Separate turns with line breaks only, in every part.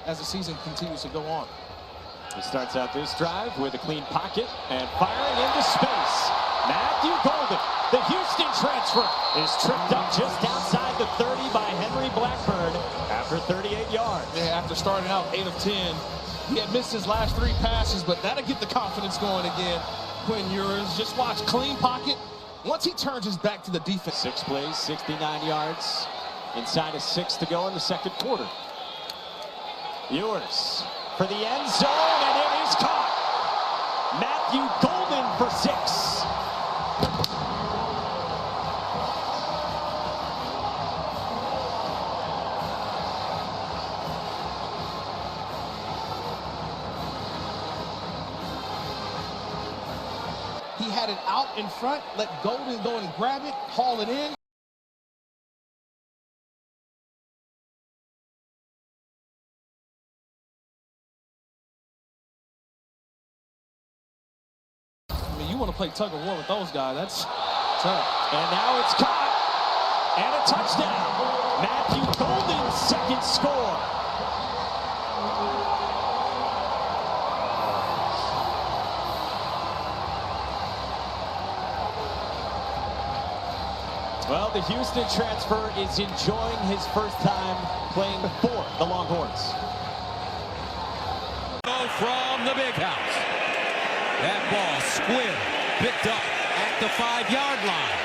as the season continues to go on.
He starts out this drive with a clean pocket and firing into space. Matthew Golden, the Houston transfer, is tripped up just outside the 30 by Henry Blackburn after 38 yards.
Yeah, after starting out 8 of 10, he had missed his last 3 passes, but that'll get the confidence going again. Quinn Ewers, just watch, clean pocket. Once he turns his back to the defense.
6 plays, 69 yards. Inside of 6 to go in the second quarter. Ewers for the end zone, and it is caught. Matthew Golden for 6.
He had it out in front, let Golden go and grab it, haul it in. I mean, you want to play tug of war with those guys. That's tough.
And now it's caught. And a touchdown. Matthew Golden's second score. Well, the Houston transfer is enjoying his first time playing for the Longhorns.
From the big house. That ball squib picked up at the 5-yard line.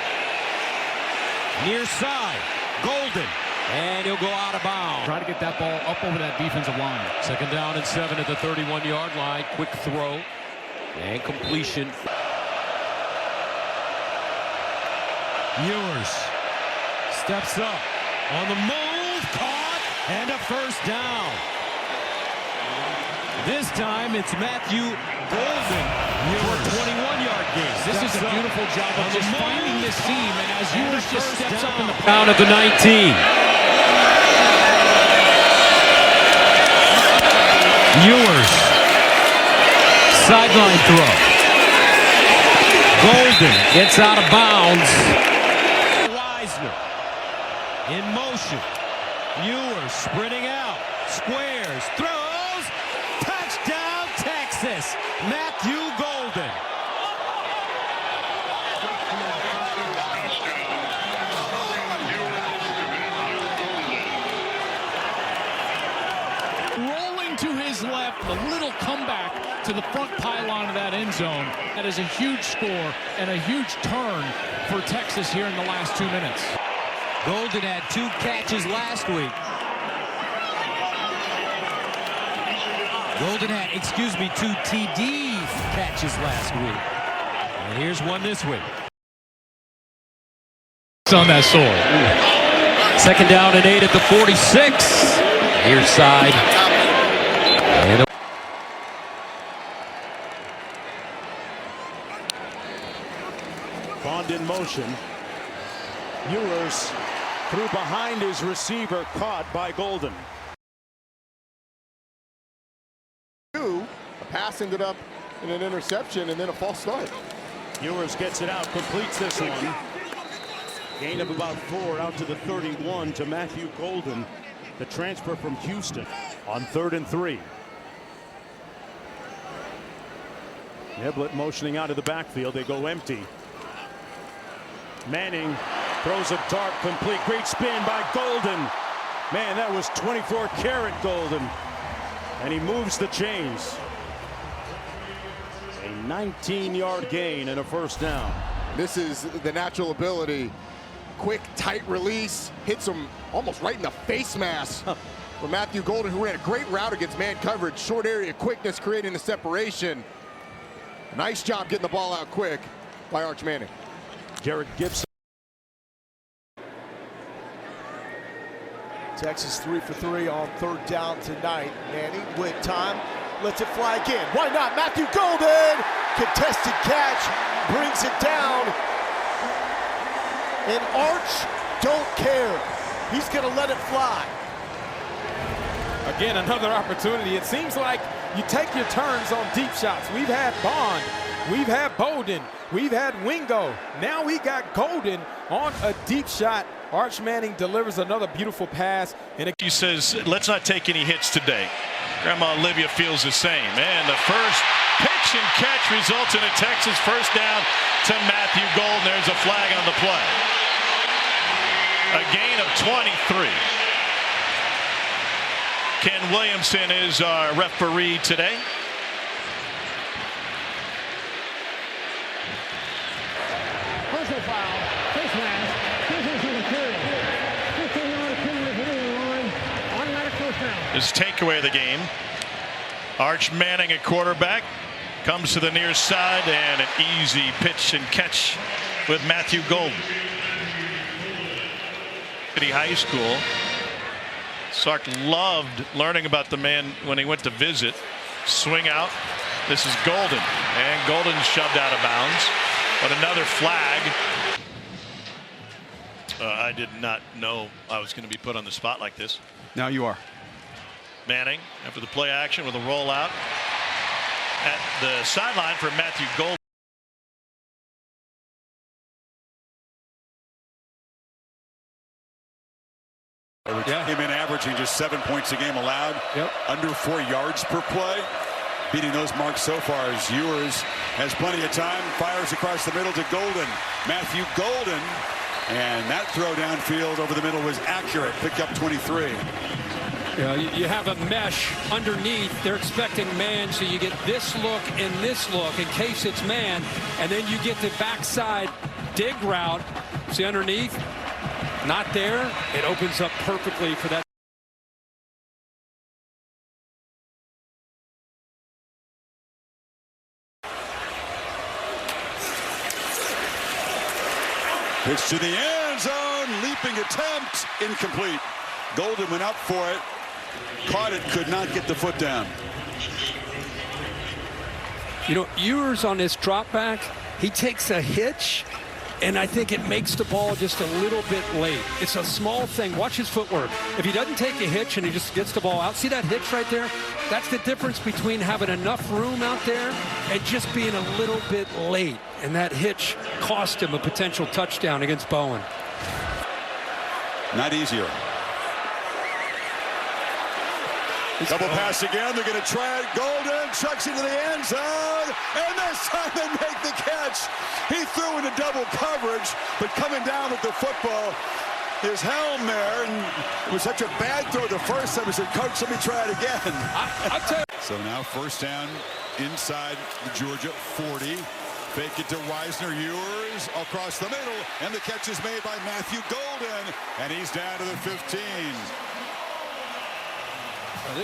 Near side, Golden. And he'll go out of bounds.
Try to get that ball up over that defensive line.
2nd down and 7 at the 31-yard line. Quick throw and completion. Ewers steps up on the move, caught, and a first down. This time it's Matthew Golden for a 21-yard gain.
This is a beautiful job of just finding this seam, and as Ewers just steps up in the
down at the 19. Ewers sideline throw. Golden gets out of bounds. In motion. Ewers sprinting out. Squares. Throws. Touchdown, Texas. Matthew Golden.
Rolling to his left, a little comeback to the front pylon of that end zone. That is a huge score and a huge turn for Texas here in the last 2 minutes.
Golden had 2 catches last week. Golden had, 2 TD catches last week. And here's one this week.
On that sword.
2nd down and 8 at the 46. Near side. And
Bond in motion. Ewers threw behind his receiver, caught by Golden.
A pass ended up in an interception and then a false start.
Ewers gets it out, completes this one. Gain of about 4 out to the 31 to Matthew Golden, the transfer from Houston, on 3rd and 3. Niblett motioning out of the backfield. They go empty. Manning throws a dart complete. Great spin by Golden. Man, that was 24-karat Golden. And he moves the chains. A 19-yard gain and a first down.
This is the natural ability. Quick, tight release. Hits him almost right in the face mask. For Matthew Golden, who ran a great route against man coverage. Short area quickness creating the separation. Nice job getting the ball out quick by Arch Manning.
Jared Gibson.
Texas 3 for 3 on 3rd down tonight. Manning with time, lets it fly again. Why not? Matthew Golden, contested catch, brings it down. And Arch don't care. He's going to let it fly.
Again, another opportunity. It seems like you take your turns on deep shots. We've had Bond, we've had Bowden, we've had Wingo. Now we got Golden on a deep shot. Arch Manning delivers another beautiful pass. And
he says, let's not take any hits today. Grandma Olivia feels the same. And the first pitch and catch results in a Texas first down to Matthew Golden. There's a flag on the play. A gain of 23. Ken Williamson is our referee today.
Personal foul. Face mask. Business interference. 15-yard penalty hitting the line. Automatic first down.
His takeaway of the game. Arch Manning at quarterback. Comes to the near side and an easy pitch and catch with Matthew Golden. City High School. Sark loved learning about the man when he went to visit. Swing out. This is Golden. And Golden shoved out of bounds. But another flag. I did not know I was going to be put on the spot like this.
Now you are.
Manning after the play action with a rollout at the sideline for Matthew Golden.
Came in averaging just 7 points a game allowed. Under 4 yards per play. Beating those marks so far as Ewers has plenty of time. Fires across the middle to Golden. Matthew Golden. And that throw downfield over the middle was accurate. Picked up 23.
You have a mesh underneath. They're expecting man, so you get this look and this look in case it's man. And then you get the backside dig route. See underneath? Not there. It opens up perfectly for that.
Pitch to the end zone. Leaping attempt. Incomplete. Golden went up for it. Caught it. Could not get the foot down.
You know, Ewers on this drop back, he takes a hitch. And I think it makes the ball just a little bit late. It's a small thing. Watch his footwork. If he doesn't take a hitch and he just gets the ball out, see that hitch right there? That's the difference between having enough room out there and just being a little bit late. And that hitch cost him a potential touchdown against Bowen.
Not easier. Double pass again. They're going to try it. Golden chucks into the end zone. And this time they make the catch. He threw into double coverage, but coming down with the football, his helm there. And it was such a bad throw the first time. He said, Coach, let me try it again.
I'll tell you.
So now first down inside the Georgia 40. Fake it to Weisner. Ewers across the middle. And the catch is made by Matthew Golden. And he's down to the 15.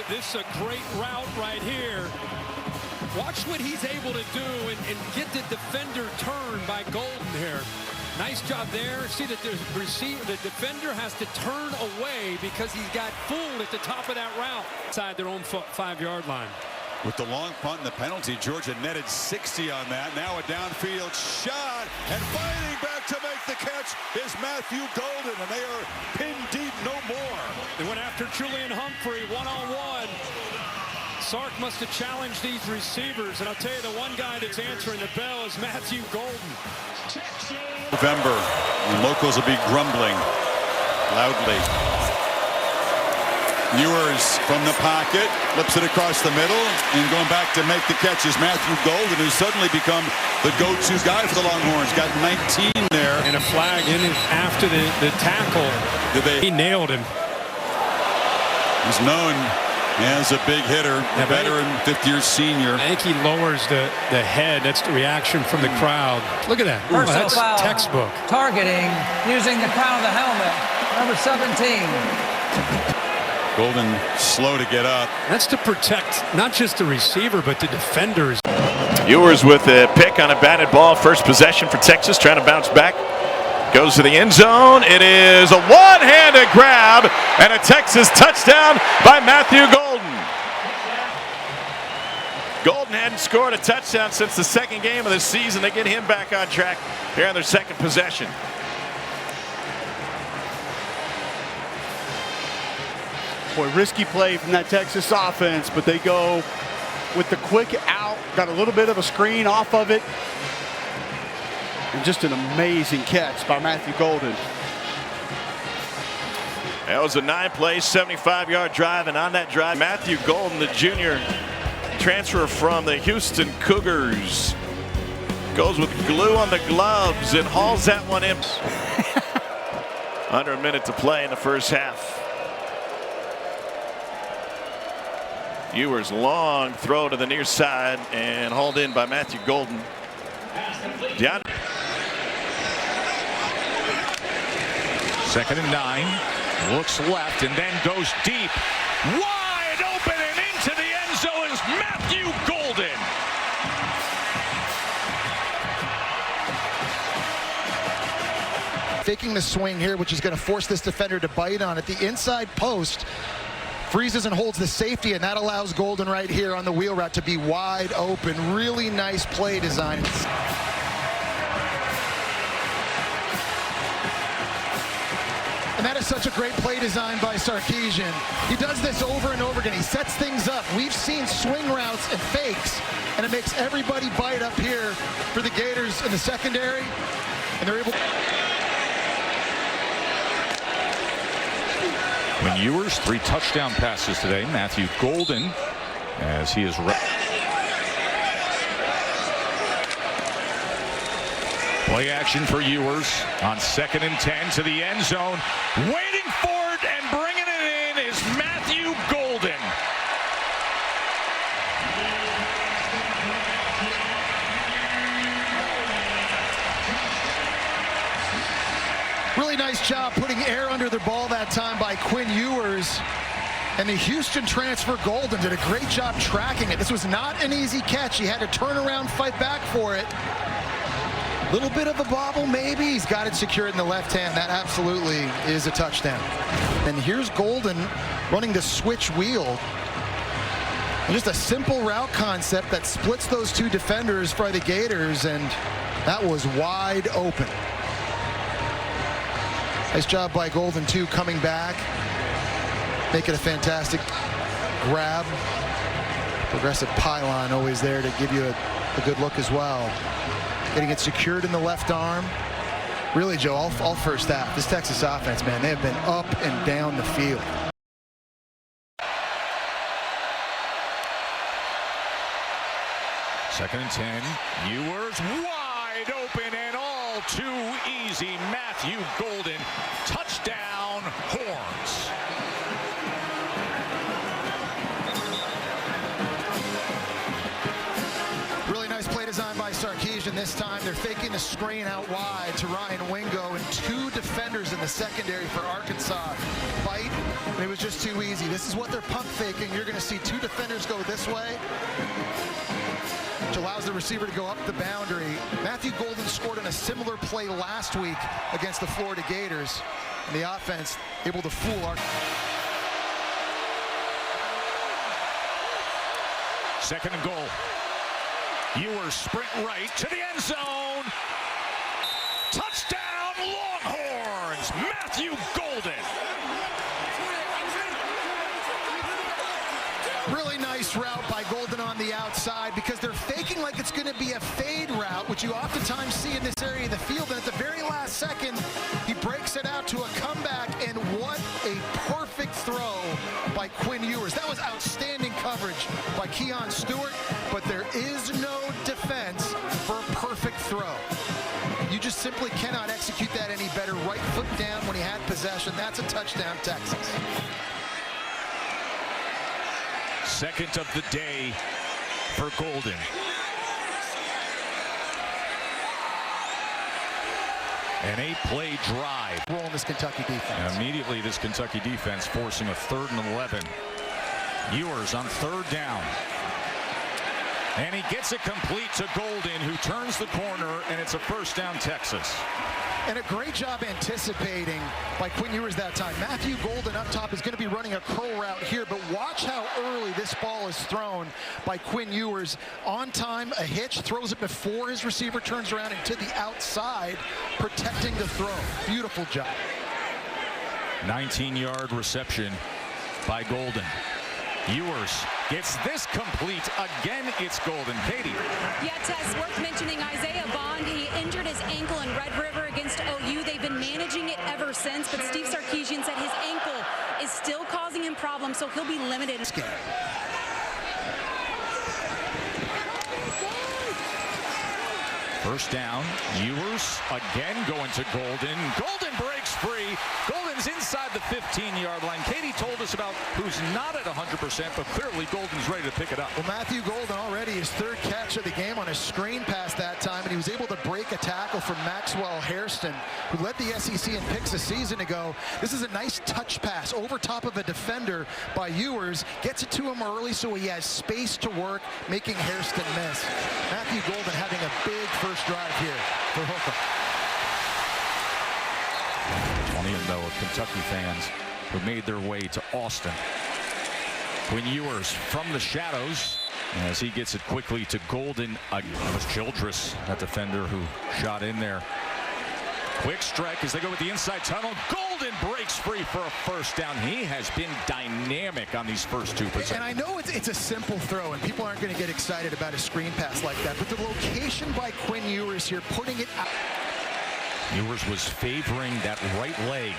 This is a great route right here. Watch what he's able to do and get the defender turned by Golden here. Nice job there. See that the defender has to turn away because he's got fooled at the top of that route. Inside their own 5-yard line.
With the long punt and the penalty, Georgia netted 60 on that. Now a downfield shot, and fighting back to make the catch is Matthew Golden, and they are pinned deep no more.
They went after Julian Humphrey one-on-one. Sark must have challenged these receivers, and I'll tell you, the one guy that's answering the bell is Matthew Golden.
November, and locals will be grumbling loudly. Ewers from the pocket, flips it across the middle, and going back to make the catch is Matthew Golden, who's suddenly become the go-to guy for the Longhorns. Got 19 there.
And a flag in after the tackle. He nailed him.
He's known as a big hitter, a veteran, 50-year senior.
I think he lowers the head. That's the reaction from the crowd. Look at that. Oh, that's textbook.
Targeting using the crown of the helmet. Number 17.
Golden slow to get up.
That's to protect not just the receiver, but the defenders.
Ewers with a pick on a batted ball. First possession for Texas, trying to bounce back. Goes to the end zone. It is a one-handed grab and a Texas touchdown by Matthew Golden. Golden hadn't scored a touchdown since the second game of the season. They get him back on track here on their second possession.
Boy, risky play from that Texas offense, but they go with the quick out, got a little bit of a screen off of it, and just an amazing catch by Matthew Golden.
That was a 9-play, 75-yard drive, and on that drive, Matthew Golden, the junior transfer from the Houston Cougars, goes with glue on the gloves and hauls that one in. Under a minute to play in the first half. Ewers' long throw to the near side and hauled in by Matthew Golden.
Second and 9. Looks left and then goes deep. Wide open and into the end zone is Matthew Golden.
Faking the swing here, which is going to force this defender to bite on it. The inside post freezes and holds the safety, and that allows Golden right here on the wheel route to be wide open. Really nice play design. And that is such a great play design by Sarkisian. He does this over and over again. He sets things up. We've seen swing routes and fakes, and it makes everybody bite up here for the Gators in the secondary. And they're able.
Quinn Ewers, 3 touchdown passes today. Matthew Golden, as he is. Play action for Ewers on 2nd and 10 to the end zone. Waiting for it and bringing it in is Matthew Golden.
Really nice job putting air under the ball that time by Quinn Ewers. And the Houston transfer Golden did a great job tracking it. This was not an easy catch. He had to turn around, fight back for it. Little bit of a bobble, maybe. He's got it secured in the left hand. That absolutely is a touchdown. And here's Golden running the switch wheel. And just a simple route concept that splits those 2 defenders for the Gators, and that was wide open. Nice job by Golden, too, coming back. Make it a fantastic grab. Progressive pylon always there to give you a good look as well. Getting it secured in the left arm. Really, Joe, all first half, this Texas offense, man, they have been up and down the field.
Second and 10. Ewers wide open and all too easy. Matthew Golden. Touchdown, Horns.
Design by Sarkisian. This time they're faking the screen out wide to Ryan Wingo, and 2 defenders in the secondary for Arkansas. Bite, and it was just too easy. This is what they're pump faking. You're going to see 2 defenders go this way, which allows the receiver to go up the boundary. Matthew Golden scored in a similar play last week against the Florida Gators, and the offense able to fool our.
Second and goal. Ewers sprint right to the end zone. Touchdown, Longhorns. Matthew Golden.
Really nice route by Golden on the outside, because they're faking like it's going to be a fade route, which you oftentimes see in this area of the field. And at the very last second, he breaks it out to a comeback, and what a perfect throw by Quinn Ewers. That was outstanding coverage by Keon Stewart, but there is no defense for a perfect throw. You just simply cannot execute that any better. Right foot down when he had possession. That's a touchdown, Texas.
Second of the day for Golden. An 8-play drive.
Rolling this Kentucky defense.
And immediately this Kentucky defense forcing a 3rd and 11. Ewers on 3rd down. And he gets it complete to Golden, who turns the corner, and it's a first down, Texas.
And a great job anticipating by Quinn Ewers that time. Matthew Golden up top is going to be running a curl route here, but watch how early this ball is thrown by Quinn Ewers. On time, a hitch, throws it before his receiver turns around and to the outside, protecting the throw. Beautiful job.
19-yard reception by Golden. Ewers gets this complete. Again, it's Golden. Katie.
Yeah, Tess, worth mentioning Isaiah Bond. He injured his ankle in Red River against OU. They've been managing it ever since, but Steve Sarkisian said his ankle is still causing him problems, so he'll be limited.
First down, Ewers again going to Golden. Golden breaks free. Golden's inside the 15-yard line. Katie told us about who's not at 100%, but clearly Golden's ready to pick it up.
Well, Matthew Golden already his third catch of the game on a screen pass that time, and he was able to break a tackle from Maxwell Hairston, who led the SEC in picks a season ago. This is a nice touch pass over top of a defender by Ewers. Gets it to him early so he has space to work, making Hairston miss. Matthew Golden having a big first drive here for Hookham.
I don't even know of Kentucky fans who made their way to Austin. Quinn Ewers from the shadows as he gets it quickly to Golden. That was Childress, that defender who shot in there. Quick strike as they go with the inside tunnel. Golden breaks free for a first down. He has been dynamic on these first two possessions.
And I know it's a simple throw, and people aren't going to get excited about a screen pass like that, but the location by Quinn Ewers here, putting it out.
Ewers was favoring that right leg.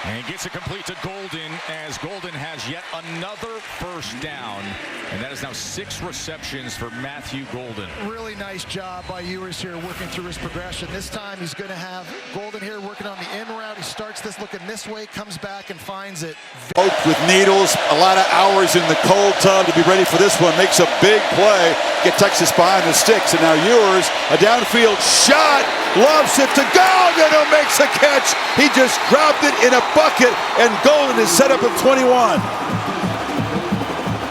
And he gets it complete to Golden as Golden has yet another first down. And that is now 6 receptions for Matthew Golden.
Really nice job by Ewers here working through his progression. This time he's going to have Golden here working on the in route. He starts this looking this way, comes back and finds it.
Poked with needles, a lot of hours in the cold tub to be ready for this one. Makes a big play. Get Texas behind the sticks. And now Ewers, a downfield shot. Loves it to Golden, who makes a catch. He just dropped it in a bucket, and Golden is set up at 21.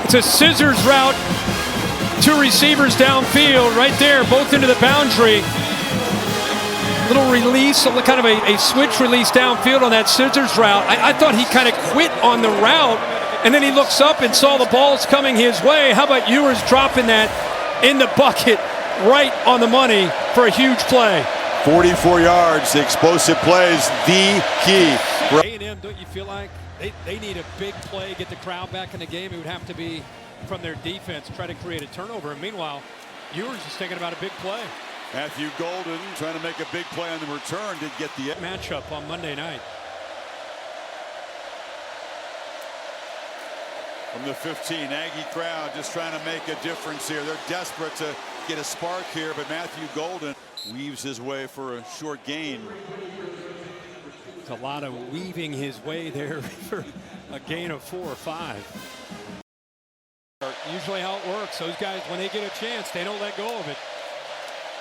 It's a scissors route. 2 receivers downfield right there, both into the boundary. Little release, kind of a switch release downfield on that scissors route. I thought he kind of quit on the route, and then he looks up and saw the balls coming his way. How about Ewers dropping that in the bucket right on the money for a huge play?
44 yards, the explosive plays, the key.
A&M, don't you feel like they need a big play, get the crowd back in the game? It would have to be from their defense, try to create a turnover. And meanwhile, Ewers is thinking about a big play.
Matthew Golden trying to make a big play on the return, did get the
matchup on Monday night.
From the 15, Aggie crowd just trying to make a difference here. They're desperate to get a spark here, but Matthew Golden weaves his way for a short gain.
It's a lot of weaving his way there for a gain of 4 or 5. Usually how it works. Those guys, when they get a chance, they don't let go of it.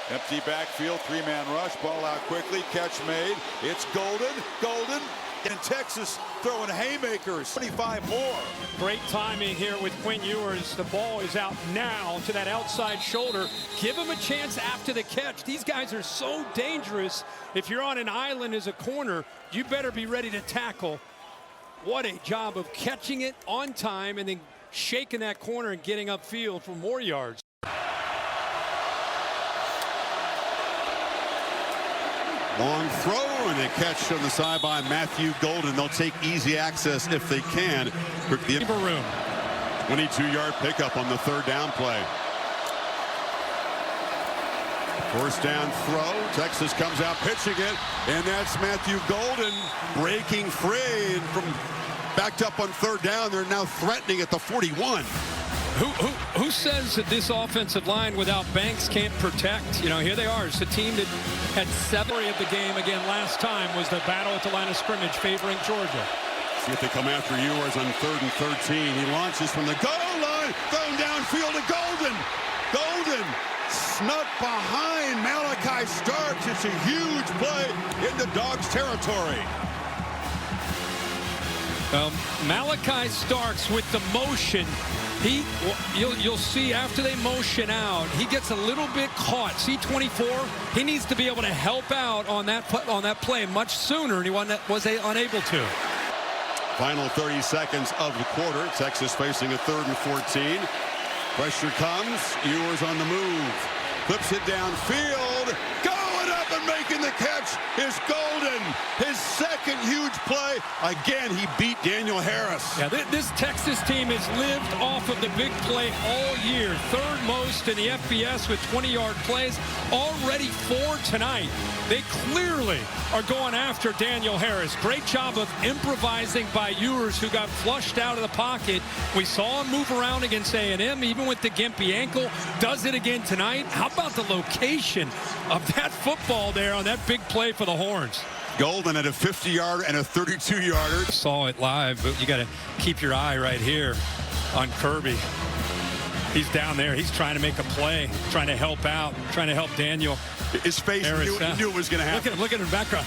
Empty backfield, 3-man rush, ball out quickly, catch made. It's Golden, and Texas throwing haymakers, 25 more.
Great timing here with Quinn Ewers. The ball is out now to that outside shoulder. Give him a chance after the catch. These guys are so dangerous. If you're on an island as a corner, you better be ready to tackle. What a job of catching it on time and then shaking that corner and getting upfield for more yards.
Long throw and a catch on the side by Matthew Golden. They'll take easy access if they can. The
room.
22-yard pickup on the 3rd down play. First down throw. Texas comes out pitching it, and that's Matthew Golden breaking free. And from backed up on 3rd down, they're now threatening at the 41.
Who says that this offensive line without Banks can't protect? You know, here they are. It's a team that had 7 of the game again last time was the battle at the line of scrimmage favoring Georgia.
See if they come after Ewers on 3rd and 13. He launches from the goal line, thrown downfield to Golden. Golden snuck behind Malachi Starks. It's a huge play in the Dogs' territory.
Malachi Starks with the motion. You'll see after they motion out, he gets a little bit caught. See 24. He needs to be able to help out on that play much sooner, and he was unable to.
Final 30 seconds of the quarter. Texas facing a 3rd and 14. Pressure comes. Ewers on the move. Flips it downfield. Going up up and making the catch is Golden. His second huge play. Again, he beat Daniel Harris.
Yeah, this Texas team has lived off of the big play all year. Third most in the FBS with 20-yard plays. Already 4 tonight. They clearly are going after Daniel Harris. Great job of improvising by Ewers, who got flushed out of the pocket. We saw him move around against A&M, even with the gimpy ankle. Does it again tonight. How about the location of that football there on that big play for the Horns?
Golden at a 50-yarder and a 32-yarder.
Saw it live, but you got to keep your eye right here on Kirby. He's down there. He's trying to make a play, trying to help out, trying to help Daniel.
His face, he knew it was going to happen.
Look at him in the background.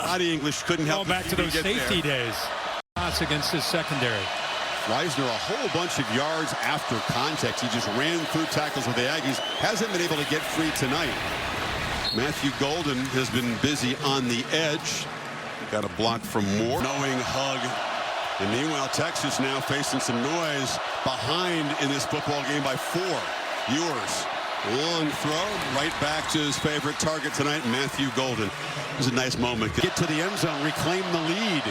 Body English couldn't help.
Back to those safety days. Shots against his secondary.
Reisner a whole bunch of yards after contact. He just ran through tackles with the Aggies. Hasn't been able to get free tonight. Matthew Golden has been busy on the edge. Got a block from Moore. Knowing hug. And meanwhile, Texas now facing some noise behind in this football game by 4. Ewers. Long throw right back to his favorite target tonight, Matthew Golden. It was a nice moment. Get to the end zone, reclaim the lead.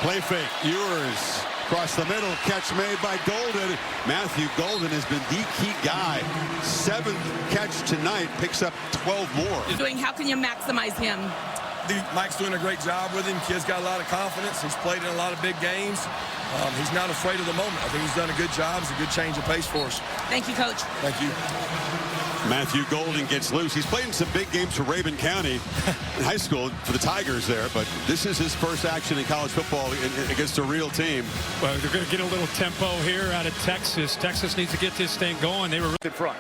Play fake, Ewers across the middle, catch made by Golden. Matthew Golden has been the key guy. 7th catch tonight, picks up 12 more.
How can you maximize him?
Mike's doing a great job with him. Kid's got a lot of confidence. He's played in a lot of big games. He's not afraid of the moment. I think he's done a good job. It's a good change of pace for us.
Thank you, Coach.
Thank you.
Matthew Golden gets loose. He's played in some big games for Rabun County in high school for the Tigers there, but this is his first action in college football against a real team.
Well, they're going to get a little tempo here out of Texas. Texas needs to get this thing going. They were in front.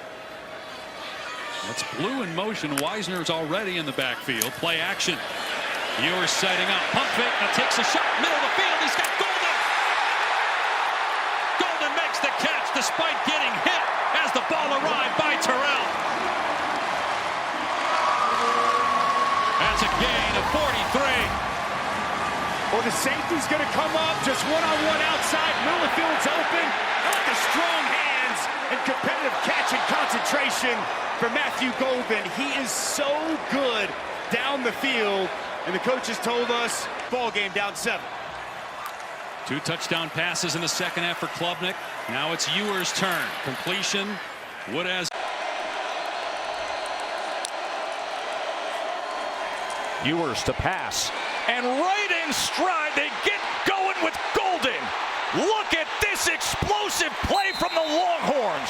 That's Blue in motion. Weisner's already in the backfield. Play action. Ewers setting up. Pump fake. Now takes a shot. Middle of the field. He's got Golden. Golden makes the catch despite getting hit as the ball arrived by Terrell. That's a gain of 43.
Well, the safety's going to come up just one-on-one outside. Lillifield's open. I like the strong hands and competitive catch and concentration for Matthew Golden. He is so good down the field, and the coaches told us ball game down 7.
2 touchdown passes in the second half for Klubnik. Now it's Ewers' turn. Completion. Wood has.
Ewers to pass. And right in stride, they get going with Golden. Look at this explosive play from the Longhorns.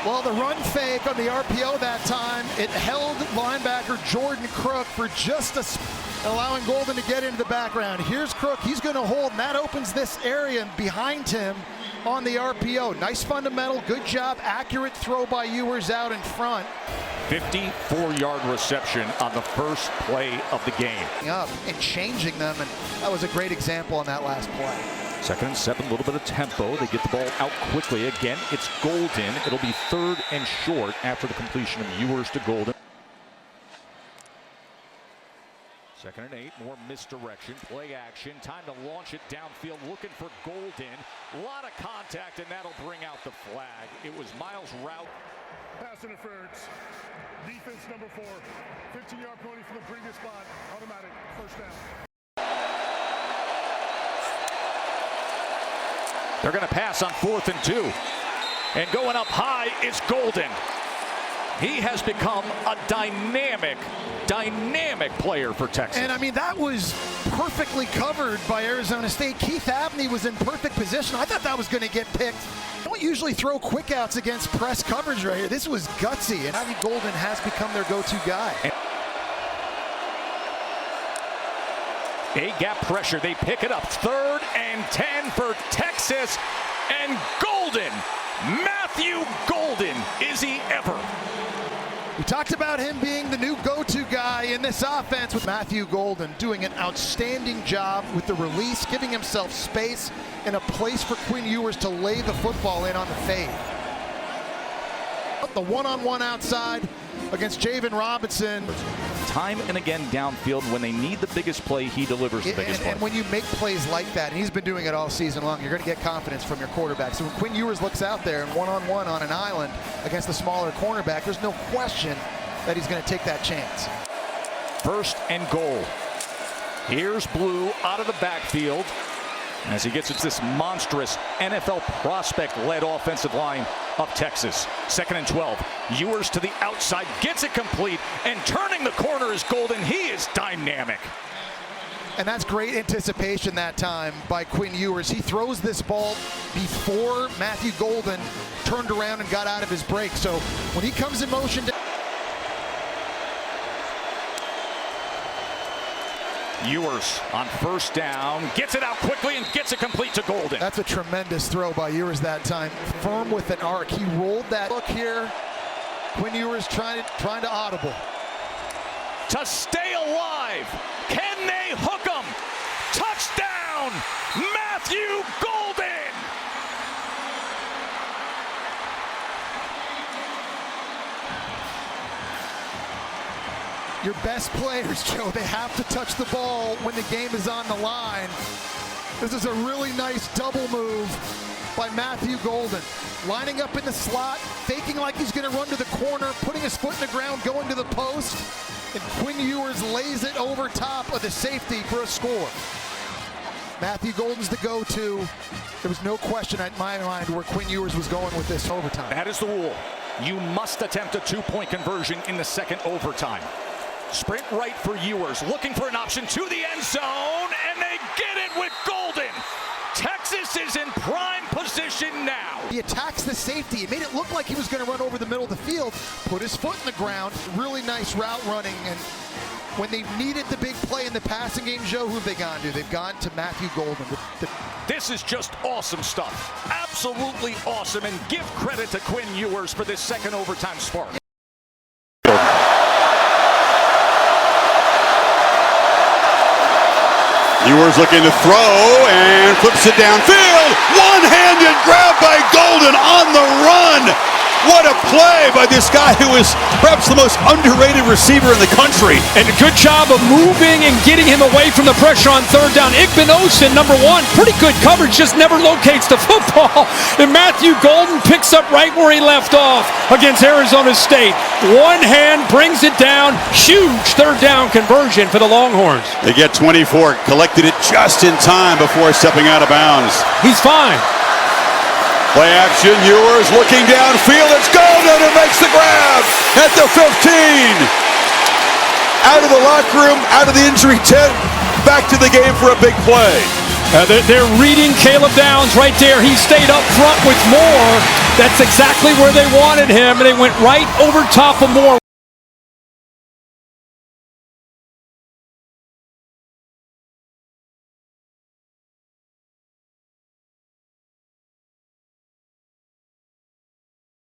Well, the run fake on the RPO that time, it held linebacker Jordan Crook for just allowing Golden to get into the background. Here's Crook, he's going to hold, and that opens this area behind him on the RPO. Nice fundamental, good job, accurate throw by Ewers out in front.
54-yard reception on the first play of the game.
Up and changing them, and that was a great example on that last play.
2nd and 7, a little bit of tempo. They get the ball out quickly. Again, it's Golden. It'll be 3rd and short after the completion of Ewers to Golden. 2nd and 8, more misdirection, play action. Time to launch it downfield, looking for Golden. A lot of contact, and that'll bring out the flag. It was Miles' route.
Pass interference. Defense number 4. 15-yard penalty from the previous spot. Automatic. First down.
They're going to pass on 4th and 2. And going up high is Golden. He has become a dynamic player for Texas.
And I mean, that was perfectly covered by Arizona State. Keith Abney was in perfect position. I thought that was going to get picked. They don't usually throw quick outs against press coverage right here. This was gutsy, and Matthew Golden has become their go-to guy.
A-gap pressure, they pick it up. 3rd and 10 for Texas, and Golden, Matthew Golden, is he ever?
We talked about him being the new go-to guy in this offense, with Matthew Golden doing an outstanding job with the release, giving himself space and a place for Quinn Ewers to lay the football in on the fade. the one-on-one outside against Javen Robinson.
Time and again downfield, when they need the biggest play, he delivers the biggest play.
And when you make plays like that, and he's been doing it all season long, you're going to get confidence from your quarterback. So when Quinn Ewers looks out there and one-on-one on an island against the smaller cornerback, there's no question that he's going to take that chance.
1st and goal. Here's Blue out of the backfield as he gets at this monstrous NFL prospect-led offensive line of Texas. 2nd and 12. Ewers to the outside, gets it complete, and turning the corner is Golden. He is dynamic.
And that's great anticipation that time by Quinn Ewers. He throws this ball before Matthew Golden turned around and got out of his break. So when he comes in motion...
Ewers on 1st down, gets it out quickly and gets it complete to Golden.
That's a tremendous throw by Ewers that time. Firm with an arc. He rolled that. Look here. Quinn Ewers trying to audible.
To stay alive. Can they hook him? Touchdown, Matthew Golden.
Your best players, Joe, they have to touch the ball when the game is on the line. This is a really nice double move by Matthew Golden. Lining up in the slot, faking like he's going to run to the corner, putting his foot in the ground, going to the post, and Quinn Ewers lays it over top of the safety for a score. Matthew Golden's the go-to. There was no question in my mind where Quinn Ewers was going with this overtime.
That is the rule. You must attempt a 2-point conversion in the 2nd overtime. Sprint right for Ewers, looking for an option to the end zone, and they get it with Golden. Texas is in prime position now.
He attacks the safety. It made it look like he was going to run over the middle of the field, put his foot in the ground. Really nice route running, and when they needed the big play in the passing game, Joe, who have they gone to? They've gone to Matthew Golden.
This is just awesome stuff. Absolutely awesome, and give credit to Quinn Ewers for this 2nd overtime spark.
Ewers looking to throw and flips it downfield. One-handed grab by Golden on the run. What a play by this guy who is perhaps the most underrated receiver in the country.
And a good job of moving and getting him away from the pressure on 3rd down. Igbinosun, number 1, pretty good coverage, just never locates the football. And Matthew Golden picks up right where he left off against Arizona State. One hand brings it down. Huge 3rd down conversion for the Longhorns.
They get 24, collected it just in time before stepping out of bounds.
He's fine.
Play action, Ewers looking downfield. It's Golden who makes the grab at the 15. Out of the locker room, out of the injury tent, back to the game for a big play.
They're reading Caleb Downs right there. He stayed up front with Moore. That's exactly where they wanted him, and they went right over top of Moore.